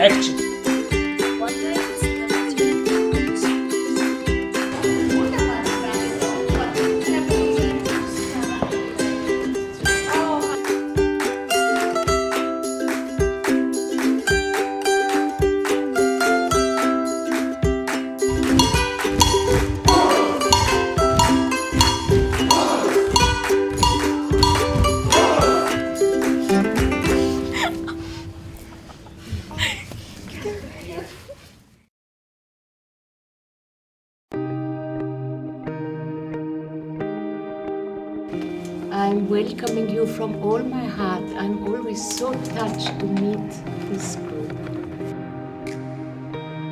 Action. I'm welcoming you from all my heart. I'm always so touched to meet this group.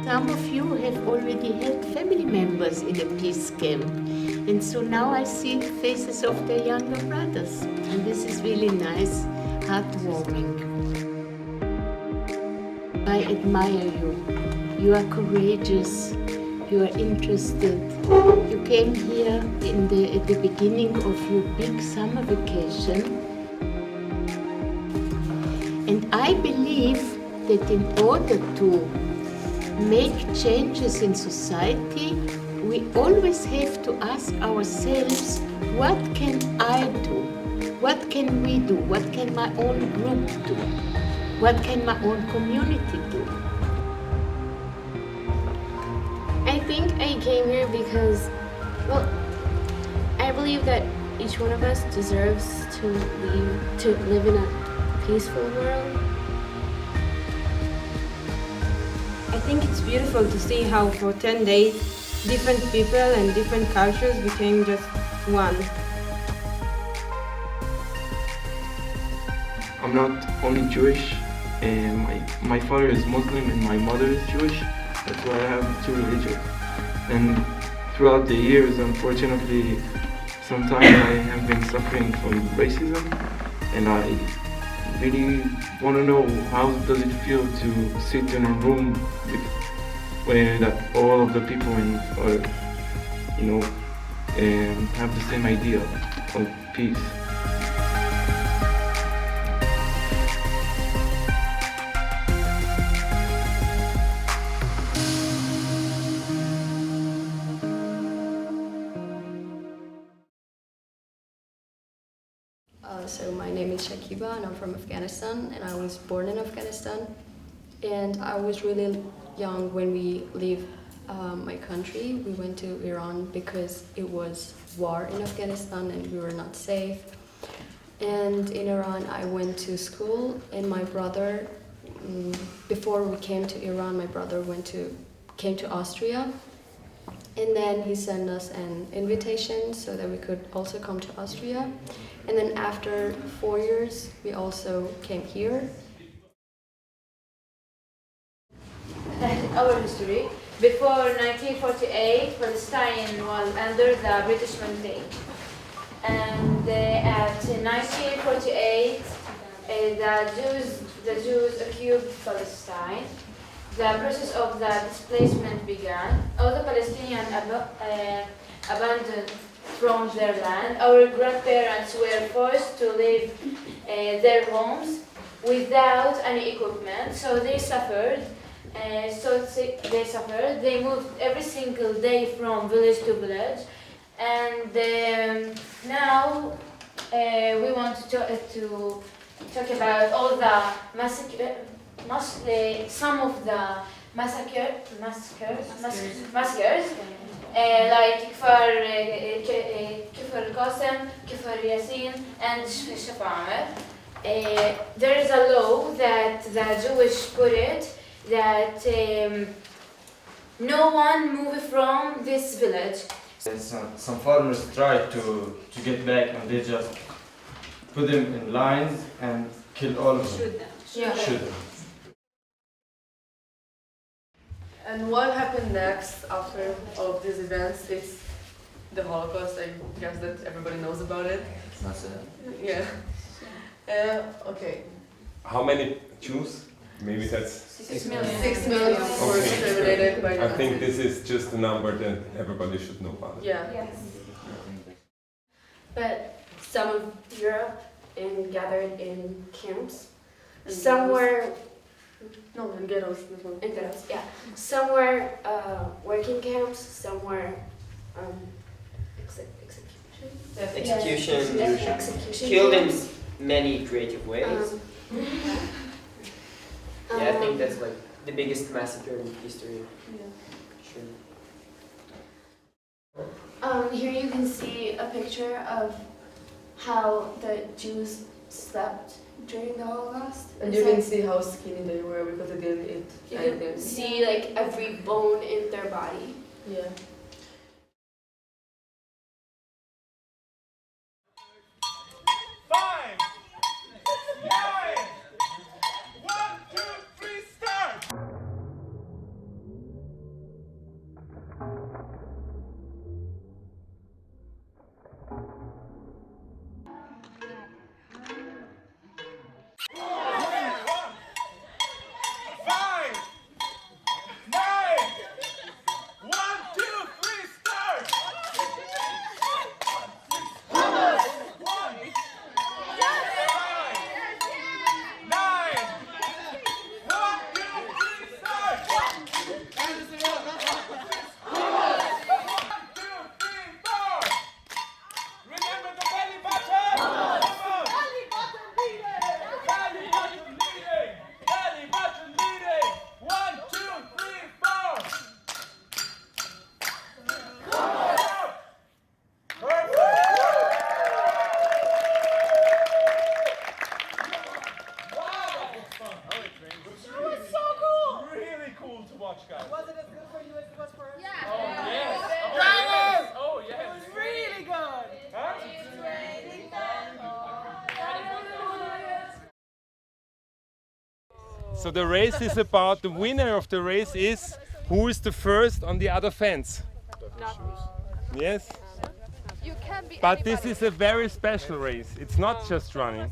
Some of you have already had family members in a peace camp, and so now I see the faces of their younger brothers, and this is really nice, heartwarming. I admire you. You are courageous. You are interested. You came here at the beginning of your big summer vacation. And I believe that in order to make changes in society, we always have to ask ourselves, what can I do? What can we do? What can my own group do? What can my own community do? I think I came here because, well, I believe that each one of us deserves to live in a peaceful world. I think it's beautiful to see how for 10 days different people and different cultures became just one. I'm not only Jewish, and my father is Muslim and my mother is Jewish. That's why I have two religions. And throughout the years, unfortunately, sometimes I have been suffering from racism, and I really want to know how does it feel to sit in a room with where that all of the people have the same idea of peace. So my name is Shakiba and I'm from Afghanistan, and I was born in Afghanistan, and I was really young when we leave my country. We went to Iran because it was war in Afghanistan and we were not safe. And in Iran I went to school, and my brother, before we came to Iran, my brother came to Austria, and then he sent us an invitation so that we could also come to Austria. And then after 4 years, we also came here. Our history. Before 1948, Palestine was under the British mandate. And at 1948, the Jews occupied Palestine. The process of the displacement began. All the Palestinians abandoned from their land. Our grandparents were forced to leave their homes without any equipment, so they suffered. They moved every single day from village to village, and now we want to talk about all the some of the massacres. Like Kfar Qasim, Kfar Yasin, and Shafa'amr. There is a law that the Jewish put it that no one move from this village. Some farmers tried to get back, and they just put them in lines and killed all of them. Shoot them. And what happened next after all of these events? It's the Holocaust. I guess that everybody knows about it. That's it. Yeah. Okay. How many Jews? Maybe that's... 6 million. 6 million were exterminated by the I think Nazis. this is just a number that everybody should know about. Yeah. Yes. But some of Europe and gathered in camps. And Some were No, in ghettos. This one. in ghettos, yeah. Some were working camps. Some were execution. Execution. Killed in camps. many creative ways. Yeah, I think that's like the biggest massacre in history. Sure. Here you can see a picture of how the Jews slept during the Holocaust. And you can see how skinny they were because they didn't eat You anything. can see like every bone in their body. Yeah. So the race is about, the winner of the race is who is the first on the other fence. Yes? But this is a very special race. It's not just running.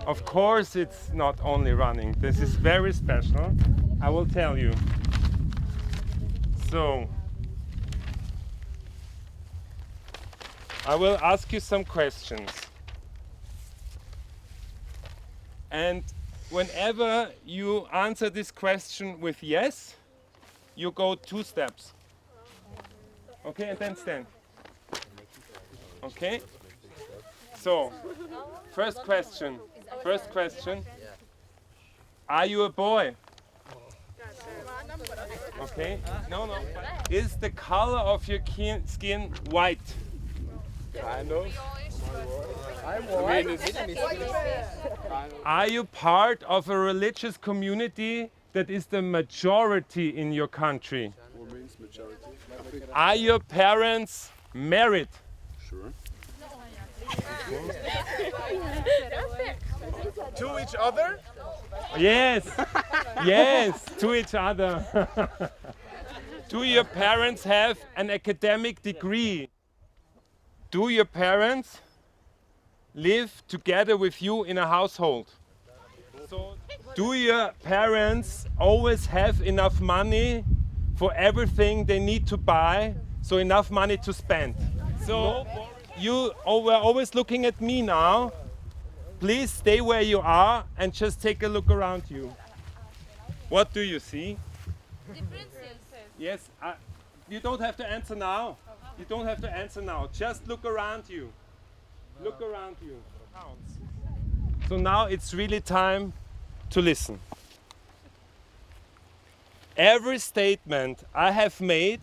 Of course it's not only running. This is very special. I will tell you. So, I will ask you some questions. And whenever you answer this question with yes, you go 2 steps. Okay, and then stand. Okay? So, first question. Are you a boy? Okay. No. Is the color of your skin white? Kind of. Are you part of a religious community that is the majority in your country? What means majority? Are your parents married? Sure. To each other? Yes, yes, to each other. Do your parents have an academic degree? Do your parents live together with you in a household? So, do your parents always have enough money for everything they need to buy, so enough money to spend? So, you were always looking at me now. Please stay where you are and just take a look around you. What do you see? Yes, you don't have to answer now. You don't have to answer now. Just look around you. Look around you. So now it's really time to listen. Every statement I have made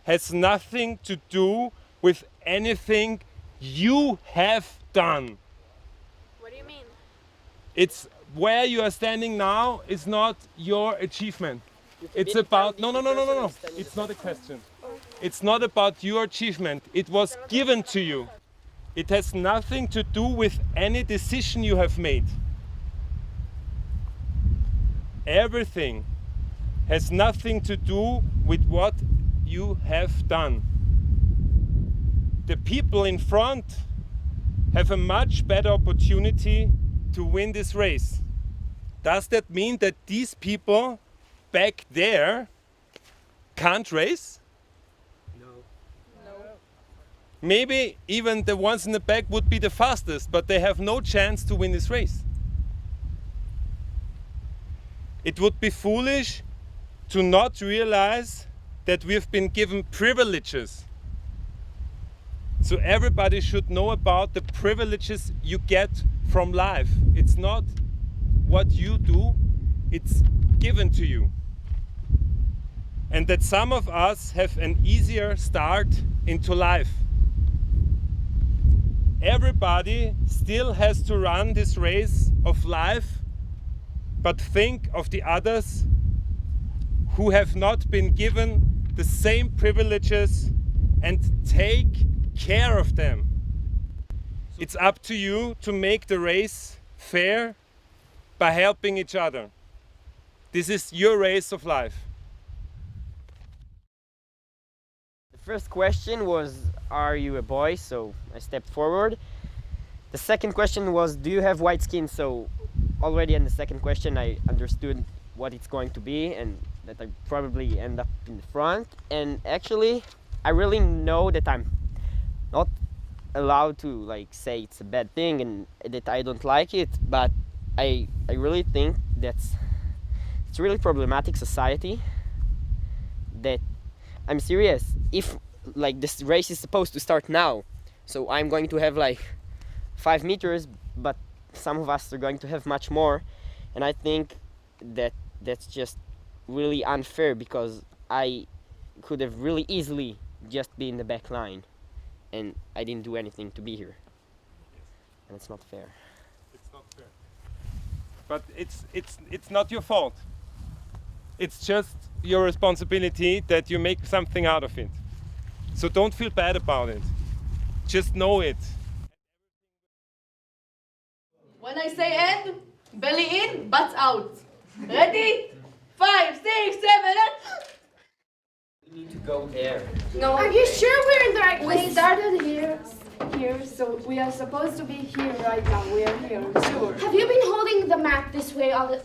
has nothing to do with anything you have done. What do you mean? It's where you are standing now is not your achievement. It's about, no. It's not a question. It's not about your achievement. It was given to you. It has nothing to do with any decision you have made. Everything has nothing to do with what you have done. The people in front have a much better opportunity to win this race. Does that mean that these people back there can't race? No. Maybe even the ones in the back would be the fastest, but they have no chance to win this race. It would be foolish to not realize that we've been given privileges. So everybody should know about the privileges you get from life. It's not what you do, it's given to you. And that some of us have an easier start into life. Everybody still has to run this race of life, but think of the others who have not been given the same privileges and take care of them. It's up to you to make the race fair by helping each other. This is your race of life. The first question was, are you a boy? So I stepped forward. The second question was, do you have white skin? So already in the second question I understood what it's going to be and that I probably end up in the front. And actually I really know that I'm not allowed to like say it's a bad thing and that I don't like it, but I really think it's really problematic society. That I'm serious. If like this race is supposed to start now, so I'm going to have like 5 meters, but some of us are going to have much more, and I think that that's just really unfair because I could have really easily just been in the back line and I didn't do anything to be here, and it's not fair. It's not fair. But it's not your fault. It's just your responsibility that you make something out of it. So don't feel bad about it. Just know it. When I say end, belly in, butts out. Ready? 5, 6, 7, 8. We need to go there. No. Are you sure we're in the right place? We started here, so we are supposed to be here right now. We are here, sure. Have you been holding the map this way all the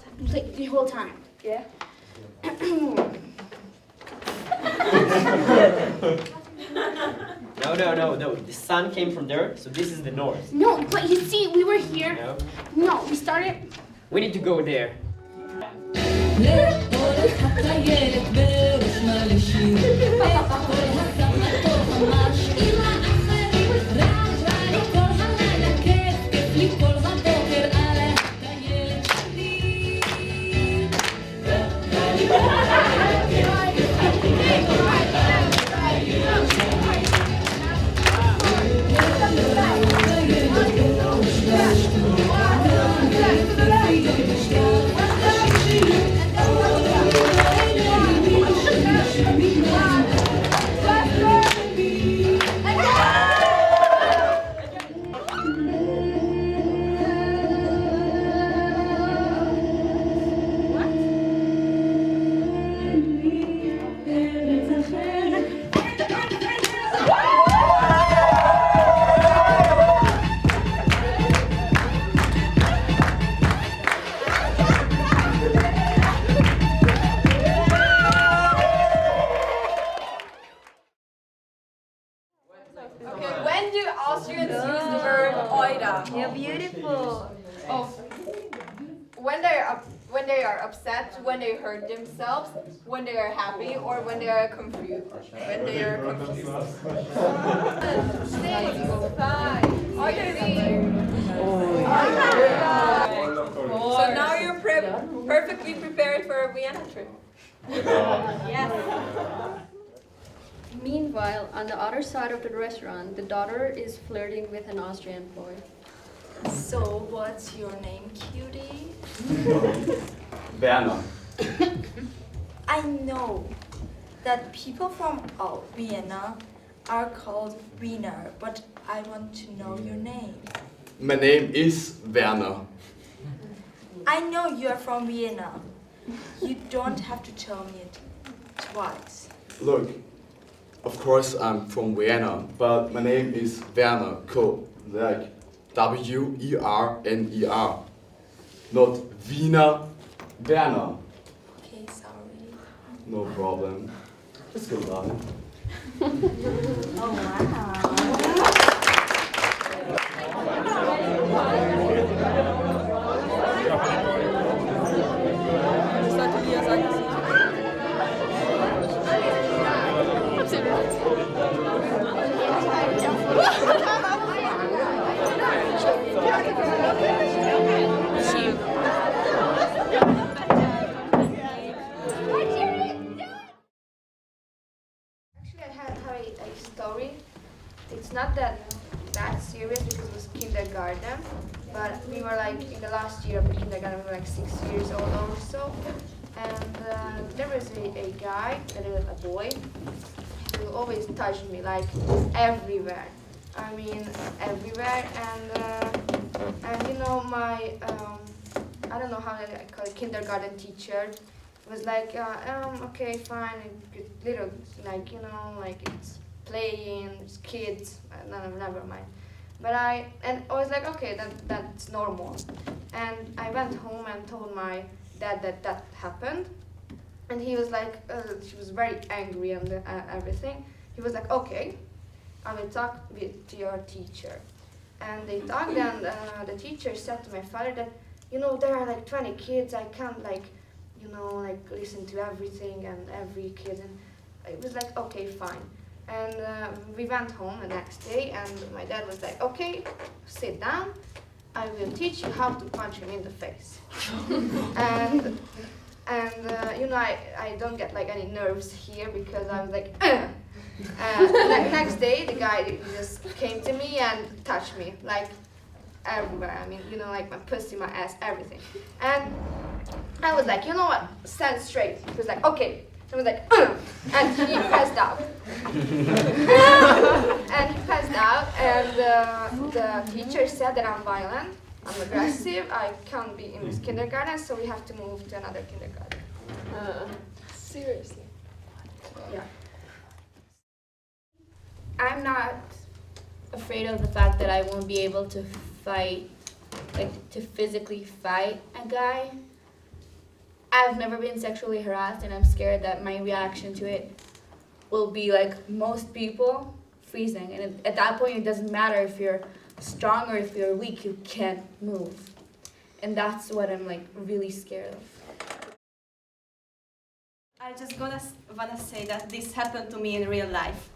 whole time? Yeah. No. The sun came from there, so this is the north. No, but you see, we were here. No. No, we started. We need to go there. Okay, when do Austrians use the verb oida? You're beautiful. Oh, when they are upset, when they hurt themselves, when they are happy, or when they are confused. When they are confused. 6, 5, 3. So now you're perfectly prepared for a Vienna trip. Yes. Meanwhile, on the other side of the restaurant, the daughter is flirting with an Austrian boy. So, what's your name, cutie? Werner. I know that people from Vienna are called Wiener, but I want to know your name. My name is Werner. I know you are from Vienna. You don't have to tell me it twice. Look, of course I'm from Vienna, but my name is Werner, like W-E-R-N-E-R. Not Wiener, Werner. Okay, sorry. No problem. Let's go, darling. Oh, wow. Actually, I have a story. It's not that serious because it was kindergarten, but we were like in the last year of the kindergarten, we were like 6 years old or so, and there was a guy, a boy, who always touched me like everywhere. I mean everywhere, and you know my I don't know how I call it, kindergarten teacher was like okay, fine, little, like, you know, like it's playing, it's kids, never mind. But I was like, okay, that's normal. And I went home and told my dad that happened, and he was like, she was very angry and everything. He was like, okay, I will talk to your teacher. And they talked, and the teacher said to my father that, you know, there are like 20 kids, I can't like, you know, like listen to everything and every kid. And it was like, okay, fine. And we went home the next day, and my dad was like, okay, sit down, I will teach you how to punch him in the face. and you know, I don't get like any nerves here because I was like, next day the guy just came to me and touched me like everywhere. I mean, you know, like my pussy, my ass, everything. And I was like, you know what, stand straight. He was like, okay. I was like, and he passed out. And he passed out, and the teacher said that I'm violent, I'm aggressive, I can't be in this kindergarten, so we have to move to another kindergarten. Seriously? Yeah. I'm not afraid of the fact that I won't be able to fight, like to physically fight a guy. I've never been sexually harassed, and I'm scared that my reaction to it will be like most people, freezing. And at that point, it doesn't matter if you're strong or if you're weak, you can't move. And that's what I'm like really scared of. I just wanna say that this happened to me in real life.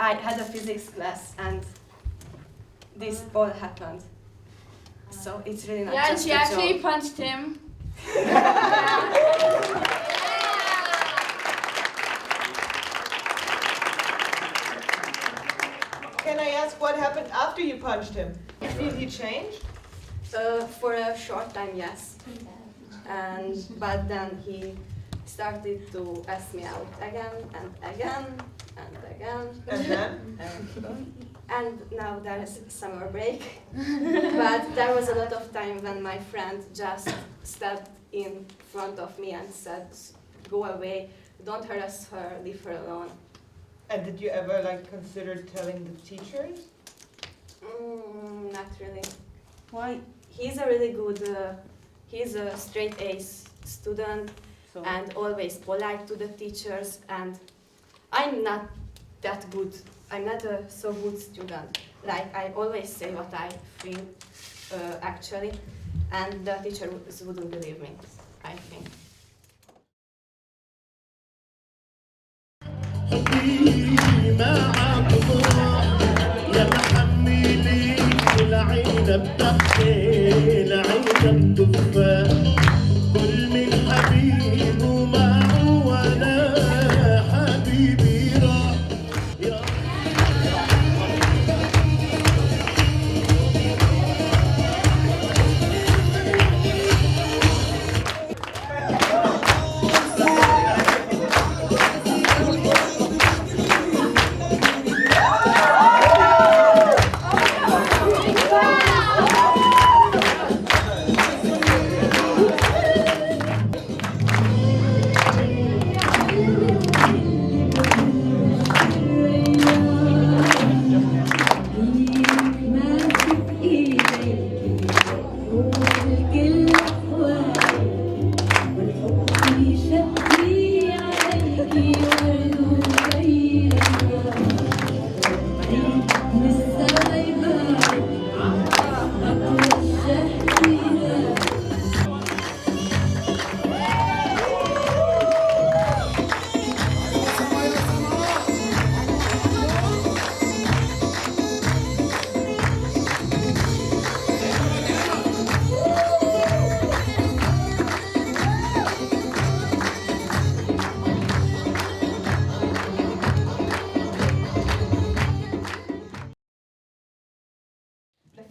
I had a physics class, and this all happened. So it's really not Yeah, and just she a actually joke. punched him. Can I ask what happened after you punched him? Did he change? For a short time, yes. But then he started to ask me out again and again and again. And then? And now there is summer break. But there was a lot of time when my friend just stepped in front of me and said, go away, don't harass her, leave her alone. And did you ever like consider telling the teachers? Not really. Why? He's a really good, he's a straight A student and always polite to the teachers, and I'm not that good. I'm not a so good student. Like, I always say what I feel, actually, and the teacher wouldn't believe me, I think. كل من حبيبه معه وانا حبيبي راح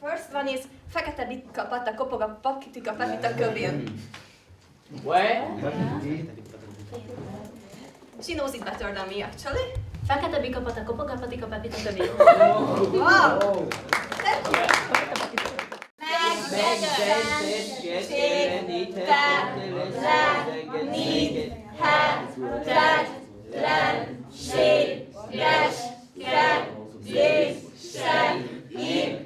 First one is fekete bitka pata kopoga pakitika patita kövén. What? She knows it better than me, actually. Fekete bika pata kopoga patika papita kövén. Wow! Thank you.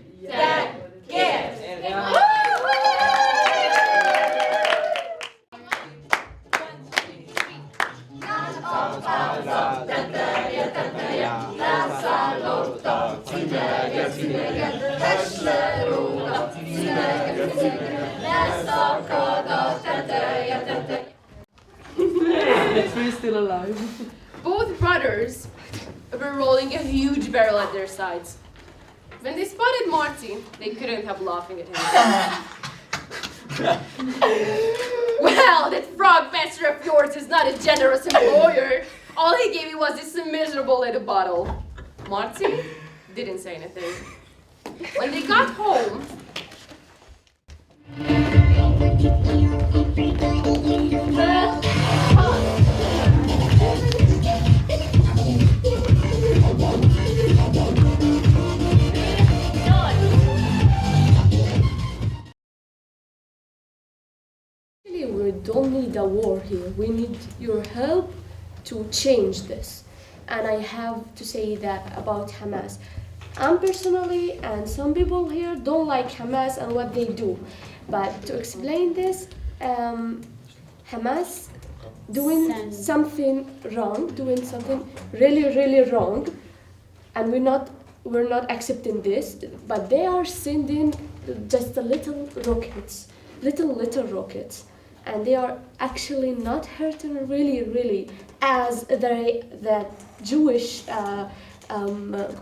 We're still alive. Both brothers were rolling a huge barrel at their sides. When they spotted Marty, they couldn't help laughing at him. Well, that frog master of yours is not a generous employer. All he gave me was this miserable little bottle. Marty didn't say anything. When they got home, we don't need a war here. We need your help to change this. And I have to say that about Hamas. I'm personally, and some people here don't like Hamas and what they do. But to explain this, Hamas doing something wrong, doing something really wrong, and we're not accepting this. But they are sending just the little rockets, and they are actually not hurting really as the Jewish rockets.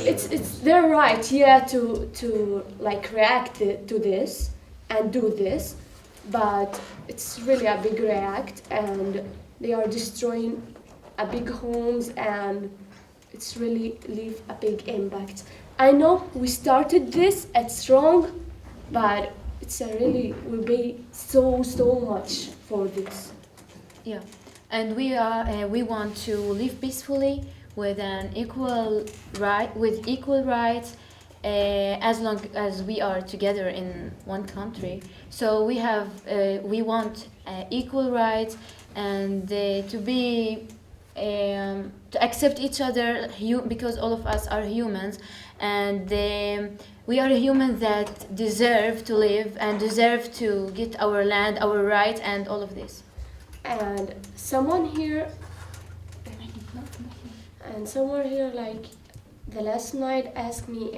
It's their right, to like react to this and do this, but it's really a big react, and they are destroying a big homes, and it's really leave a big impact. I know we started this, it's wrong, but it's a really will be so much for this. Yeah, and we want to live peacefully with equal rights, as long as we are together in one country. So we want equal rights, and to be to accept each other, because all of us are humans, and we are humans that deserve to live and deserve to get our land, our rights, and all of this. And someone here, like the last night, asked me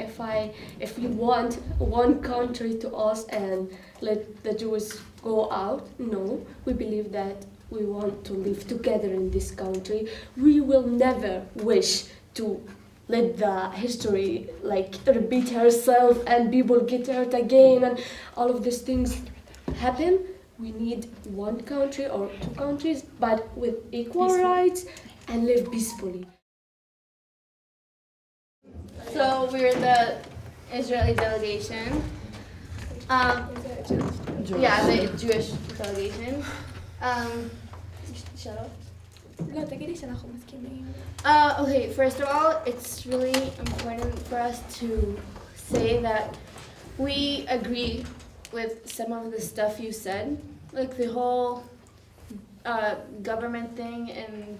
if we want one country to us and let the Jews go out. No, we believe that we want to live together in this country. We will never wish to let the history like repeat herself and people get hurt again and all of these things happen. We need one country or two countries, but with equal rights and live peacefully. So we're the Israeli delegation. Yeah, the Jewish delegation. Shut up. Okay, first of all, it's really important for us to say that we agree with some of the stuff you said, like the whole government thing and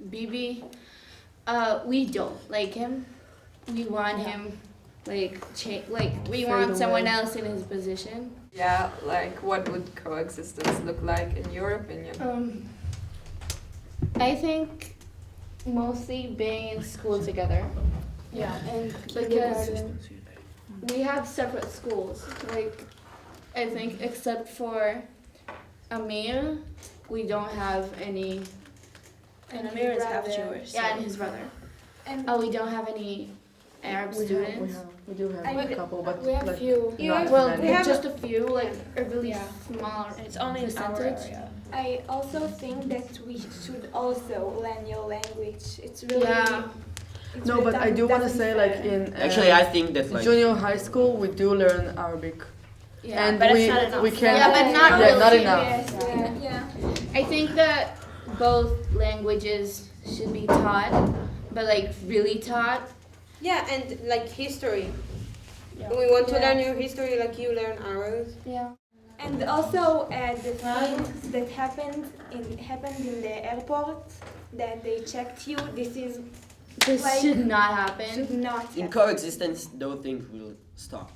Bibi. We don't like him. We want him, we want someone else in his position. Yeah, like what would coexistence look like in your opinion? I think mostly being in school together. Yeah, and because we have separate schools. Like, I think except for Amir, we don't have any. And Amir is half Jewish. Yeah, and his brother. And we don't have any Arab students. We do have a couple, but we have a few. We have just a few, like a really small. It's only in our area. I also think that we should also learn your language. It's really No, but I do want to say, like, in Actually, I think that, like, junior high school, we do learn Arabic. Yeah, and but we, it's not enough. we can, Yeah, but not really. not enough. Yeah. I think that both languages should be taught, but like really taught. Yeah, and like history. We want to learn your history like you learn ours. Yeah. And also the things that happened in the airport, that they checked you. This should not happen. Should not in happen. coexistence, those things will stop.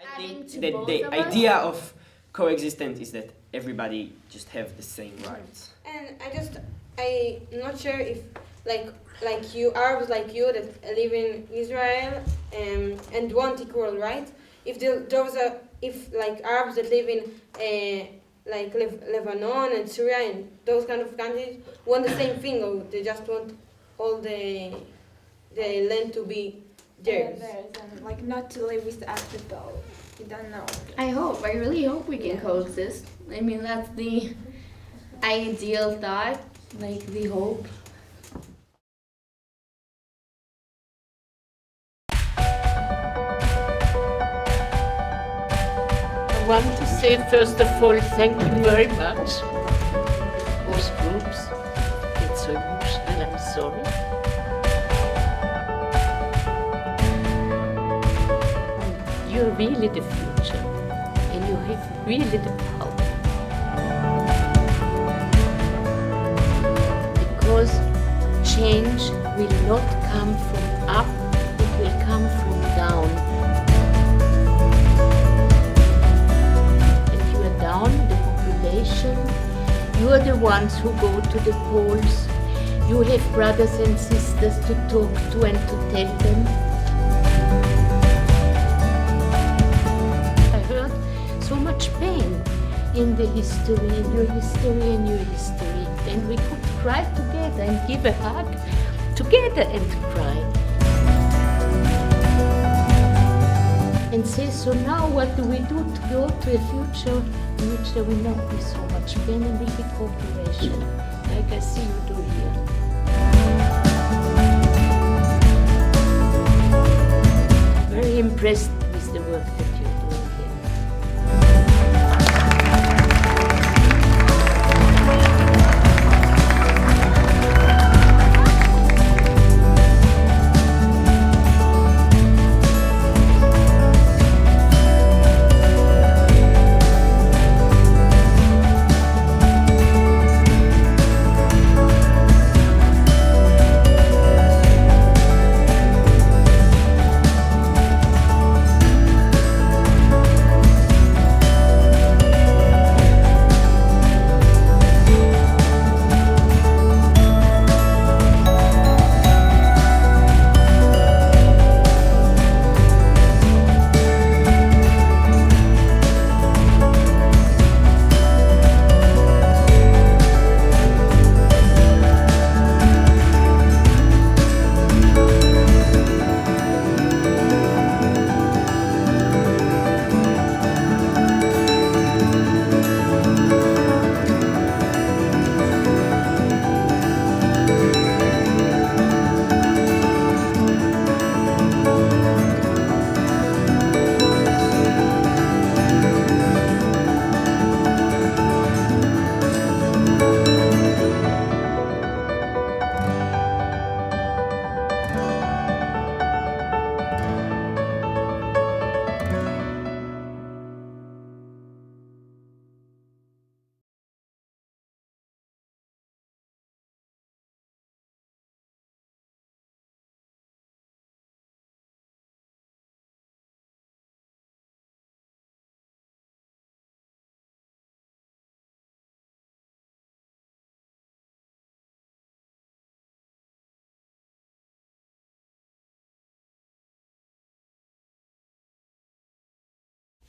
I think to that both the of us? idea of coexistence is that everybody just have the same rights. And I'm not sure if like you Arabs like you that live in Israel and want equal rights. If like Arabs that live in like Lebanon and Syria and those kind of countries want the same thing, or they just want all the land to be theirs. And like not to live with Africa. You don't know. I really hope we can coexist. I mean, that's the ideal thought, like the hope. I want to say first of all, thank you very much. Both groups. It's so emotional, I'm sorry. You're really the future, and you have really the power. Because change will not come from up, it will come from down. And you are down, the population, you are the ones who go to the polls, you have brothers and sisters to talk to and to tell them. So much pain in the history, in your history and your history. And we could cry together and give a hug together and cry. And say, so now what do we do to go to a future in which there will not be so much pain and will be cooperation, like I see you do here. Very impressed with the work that you do.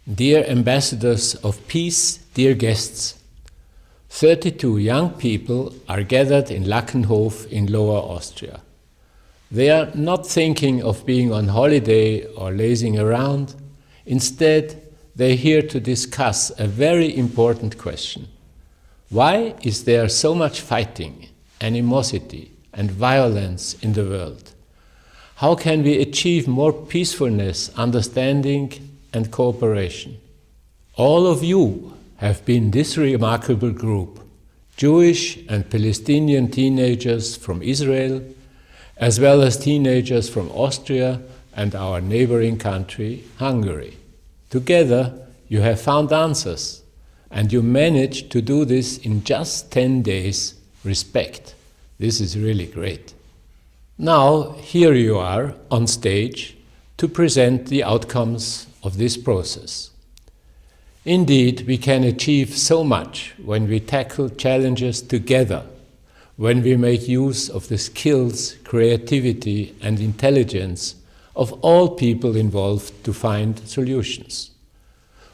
Dear ambassadors of peace, dear guests, 32 young people are gathered in Lackenhof in Lower Austria. They are not thinking of being on holiday or lazing around. Instead, they're here to discuss a very important question. Why is there so much fighting, animosity and violence in the world? How can we achieve more peacefulness, understanding, and cooperation? All of you have been this remarkable group, Jewish and Palestinian teenagers from Israel, as well as teenagers from Austria and our neighboring country, Hungary. Together, you have found answers, and you managed to do this in just 10 days. Respect. This is really great. Now, here you are on stage to present the outcomes of this process. Indeed, we can achieve so much when we tackle challenges together, when we make use of the skills, creativity, and intelligence of all people involved to find solutions.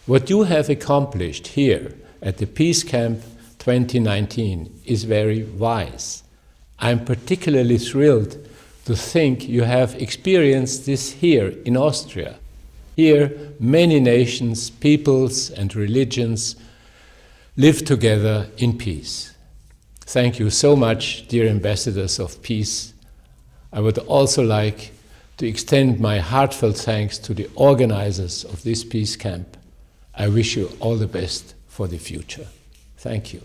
What you have accomplished here at the Peacecamp 2019 is very wise. I'm particularly thrilled to think you have experienced this here in Austria. Here, many nations, peoples, and religions live together in peace. Thank you so much, dear ambassadors of peace. I would also like to extend my heartfelt thanks to the organizers of this peace camp. I wish you all the best for the future. Thank you.